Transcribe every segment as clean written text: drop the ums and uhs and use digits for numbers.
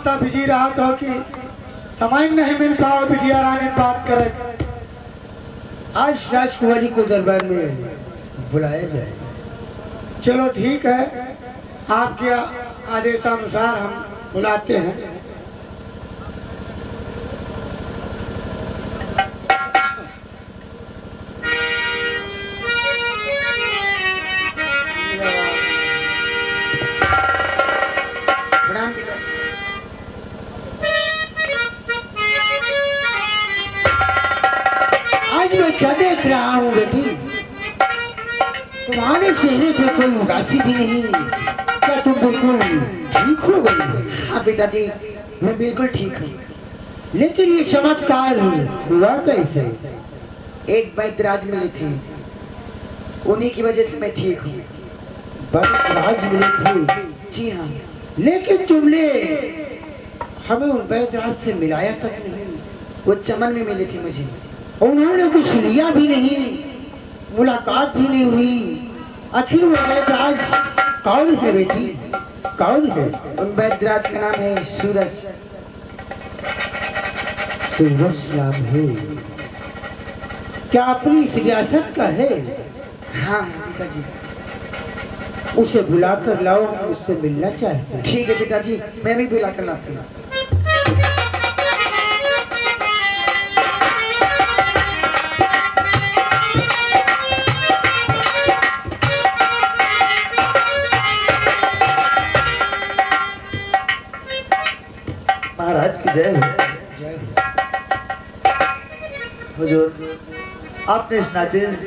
इतना बिजी रहा तो कि समय नहीं मिल पाओ बिटिया रानी बात करे। आज राजकुमारी को दरबार में बुलाया जाए। चलो ठीक है, आपके आदेशानुसार हम बुलाते हैं। आज मैं क्या देख रहा हूँ बेटी, तुम्हारे चेहरे पे कोई उदासी भी नहीं। क्या तुम बिल्कुल ठीक हो गई? हाँ पिताजी, मैं बिल्कुल ठीक हूँ। लेकिन ये चमत्कार हुआ कैसे? एक वैद्यराज मिले थे, उन्हीं की वजह से मैं ठीक हूँ। वैद्यराज मिले थे? जी हाँ। लेकिन तुमने हमें उन वैद्यराज से मिलाया तक नहीं। वो चमन में मिले थे मुझे। उन्होंने कुछ लिया भी नहीं, मुलाकात भी नहीं हुई। आखिर वो वैद्यराज कौन है बेटी, कौन है? उन वैद्यराज का नाम है सूरज। सूरज नाम है? क्या अपनी इस रियासत का है? हाँ पिताजी। उसे बुला कर लाओ, हम उससे मिलना चाहते हैं। ठीक है पिताजी, मैं भी बुला कर लाती हूँ। महाराज की जय हो। जय हो। हुजूर, आपने इस नाचिज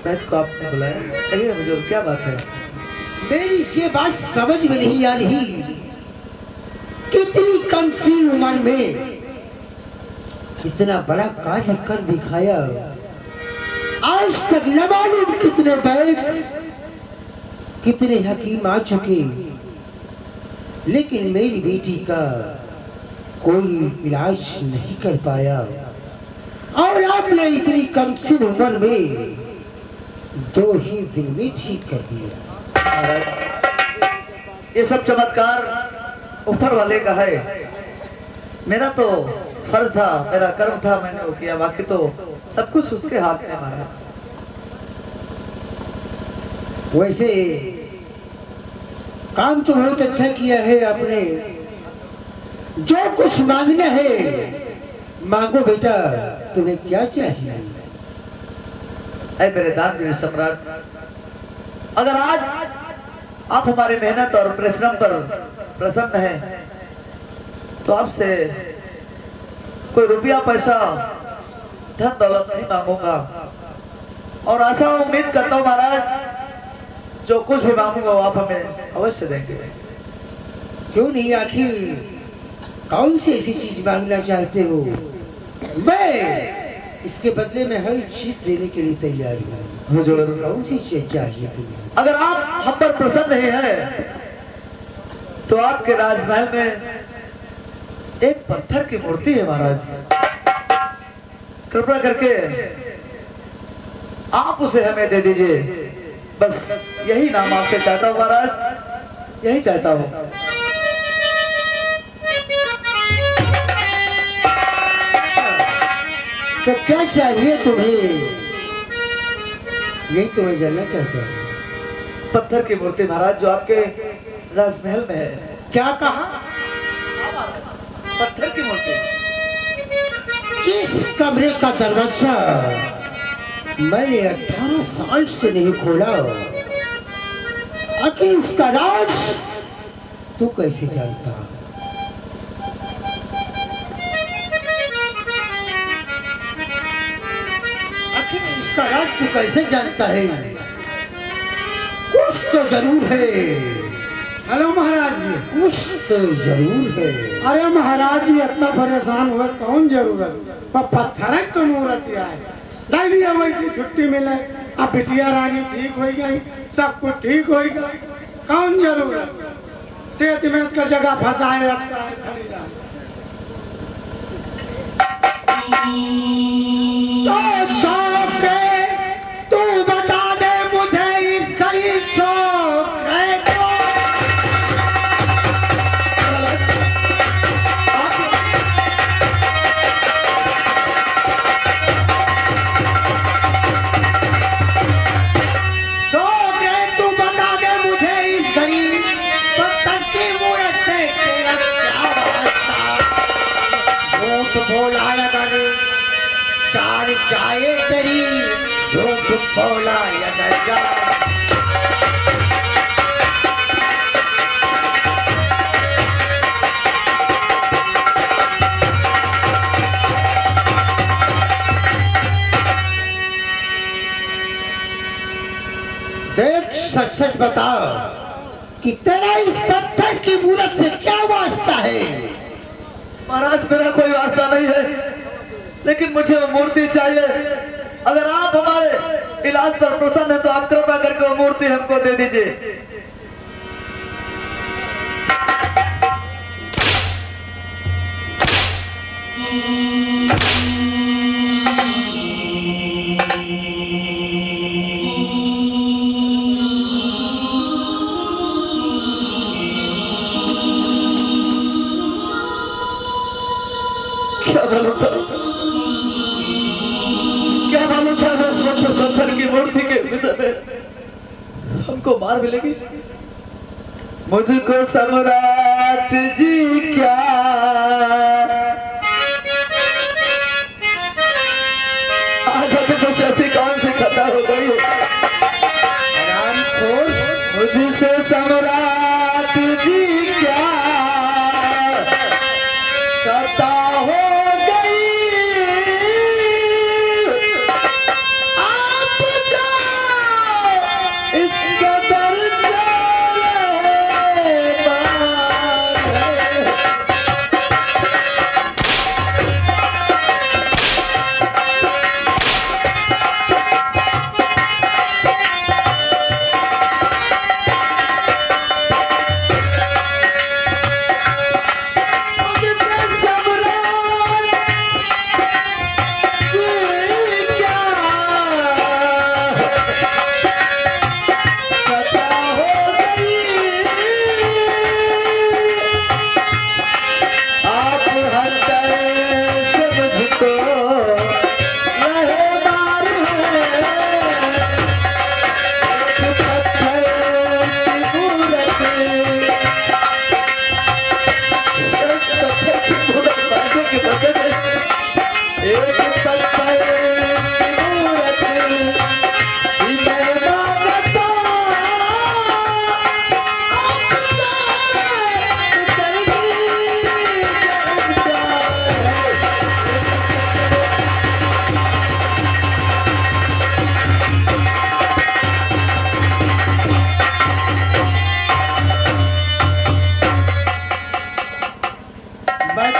बैत को आपने बुलाया, कहिए हुजूर क्या बात है? मेरी ये बात समझ में नहीं आ रही, कितनी कम सी उम्र में इतना बड़ा कार्य कर दिखाया। आज तक न मालूम कितने वैद्य, कितने हकीम आ चुके, लेकिन मेरी बेटी का कोई इलाज नहीं कर पाया। और आपने इतनी कम सी उम्र में 2 ही दिन में ठीक कर दिया। महाराज, ये सब चमत्कार ऊपर वाले का है। मेरा तो फर्ज था, मेरा कर्म था, मैंने वो किया। बाकी तो सब कुछ उसके हाथ में। महाराज, वैसे काम तो बहुत अच्छा किया है आपने। जो कुछ मांगना है मांगो बेटा, तुम्हें क्या चाहिए? ऐ मेरे दानवीर सम्राट, अगर आज आप हमारी मेहनत और परिश्रम पर प्रसन्न हैं तो आपसे कोई रुपया पैसा धन दौलत नहीं मांगूंगा। और आशा उम्मीद करता हूँ महाराज, जो कुछ भी मांगूंगा वो आप हमें अवश्य देंगे। क्यों नहीं, आखिर कौन सी ऐसी चीज मांगना चाहते हो? मैं इसके बदले में हर चीज देने के लिए तैयार हूँ। हुजूर, कौन सी चीज चाहिए तुम्हें? अगर आप हम पर प्रसन्न नहीं है तो आपके राजमहल में एक पत्थर की मूर्ति है महाराज। कृपया करके आप उसे हमें दे दीजिए। बस यही नाम आपसे चाहता हूँ महाराज, यही चाहता हूँ। तो क्या चाहिए तुम्हें, यही तुम्हें जानना चाहता हूँ। पत्थर की मूर्ति महाराज, जो आपके राजमहल में है। क्या कहा? पत्थर की मूर्ति। किस कमरे का दरवाजा मैंने 18 साल से नहीं खोला? आखिर इसका राज तू कैसे जानता? आखिर इसका राज तू कैसे जानता है? कुछ तो जरूर है। हेलो महाराज जी। कुछ तो जरूर है। अरे महाराज जी, इतना परेशान हुआ, कौन जरूरत? पत्थर तो मूर्त है, दे दिया वैसी छुट्टी मिले। अब बिटिया रानी ठीक हो गई, सब कुछ ठीक हो गया, कौन जरूरत? सेहत में का जगह फंसाए अटकाए खड़ी रहा। तो चौके तू बता दे मुझे, इस गरीब छोकरे को बोला अगर चार जाए तरी झूठ बोला अगर जा देख सच सच बताओ कि तेरा इस पत्थर की मूरत से क्या वास्ता है? महाराज मेरा कोई वास्ता नहीं है, लेकिन मुझे वो मूर्ति चाहिए। अगर आप हमारे इलाज पर प्रसन्न है तो आप कृपा करके वो मूर्ति हमको दे दीजिए। क्या मालूम था वो पत्थर की मूर्ति के विषय में हमको मार मिलेगी। मुझको सम्राट जी क्या आज कुछ ऐसी कौन सी खता हो गई मुझसे सम्राट जी क्या कथा हो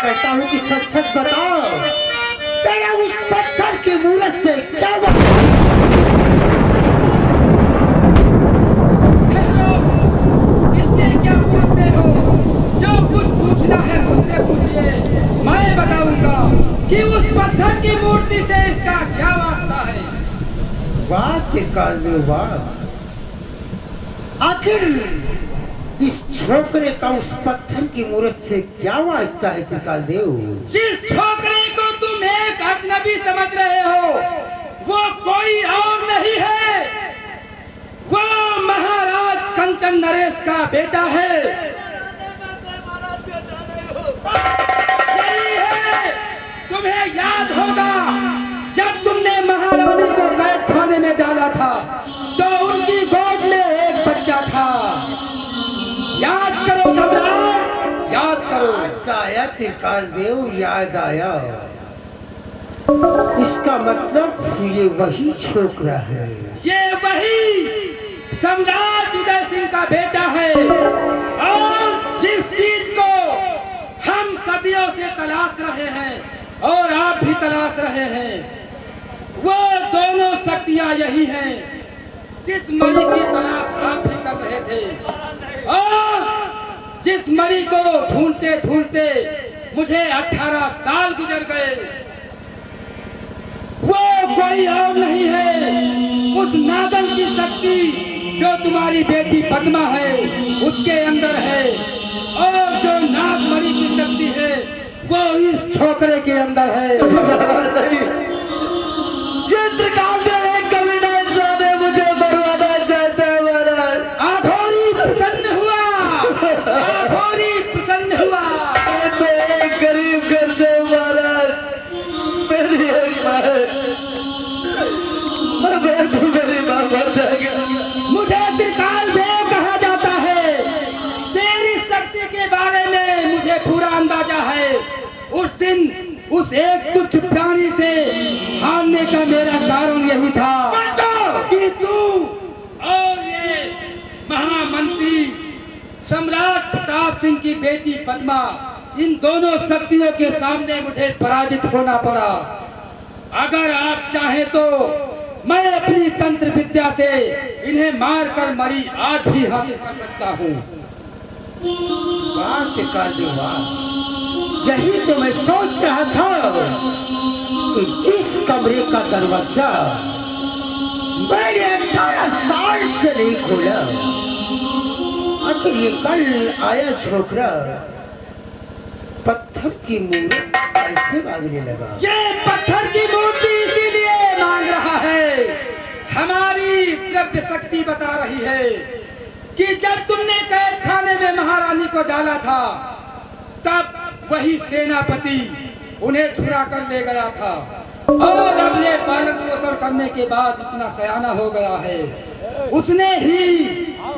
कहता हूँ कि सच सच बताओ तेरा उस पत्थर की मूरत से क्या वास्ता? इसके क्या पूछते हो? जो कुछ पूछना है मुझसे पूछिए, मैं बताऊंगा कि उस पत्थर की मूर्ति से इसका क्या वास्ता है। वाह त्रिकाल देव वाह, आखिर इस छोकरे का उस पत्थर की मूरत से क्या वास्ता है त्रिकाल देव? जिस छोकरे को तुम एक अजनबी समझ रहे हो वो कोई और नहीं है, वो महाराज कंचन नरेश का बेटा है। यही है, तुम्हें याद होगा जब तुमने महारानी को कैद खाने में डाला था तो उनकी गोद में एक बच्चा था। याद करो सम्राट, याद करो। याद आया त्रिकाल देव, याद आया। इसका मतलब ये वही छोकरा है। ये वही सम्राट उदय सिंह का बेटा है, और जिस चीज को हम सदियों से तलाश रहे हैं और आप भी तलाश रहे हैं, वो दोनों शक्तियां यही हैं जिस मणि की तलाश आप भी कर रहे थे। और जिस मणि को ढूंढते ढूंढते मुझे 18 साल गुजर गए, वो कोई और नहीं है, उस नागन की शक्ति जो तुम्हारी बेटी पद्मा है उसके अंदर है, और जो नागमणि की शक्ति है वो इस छोकरे के अंदर है। ये त्रिकाल देव एक कमीना इंसान है, मुझे बर्बाद चाहता है महाराज। आखोरी प्रसन्न हुआ, आखोरी प्रसन्न हुआ। तो एक गरीब घर से महाराज अंदाजा है, उस दिन उस एक तुच्छ प्राणी से हारने का मेरा कारण यही था कि तू और ये महामंत्री सम्राट प्रताप सिंह की बेटी पद्मा, इन दोनों शक्तियों के सामने मुझे पराजित होना पड़ा। अगर आप चाहें तो मैं अपनी तंत्र विद्या से इन्हें मार कर मरी आज भी हासिल कर सकता हूँ। बात कर दे यही तो मैं सोच रहा था कि जिस कमरे का दरवाजा मैंने 18 साल से नहीं खोला, आखिर ये कल आया छोकरा पत्थर की मूर्ति कैसे मांगने लगा? ये पत्थर की मूर्ति इसीलिए मांग रहा है, हमारी द्रव्य शक्ति बता रही है कि जब तुमने कैद खाने में महारानी को डाला था, तब वही सेनापति उन्हें छुड़ा कर ले गया था और अब ये पालन पोषण करने के बाद इतना सयाना हो गया है। उसने ही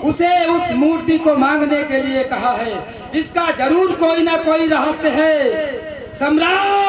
उसे उस मूर्ति को मांगने के लिए कहा है। इसका जरूर कोई ना कोई रहस्य है। सम्राट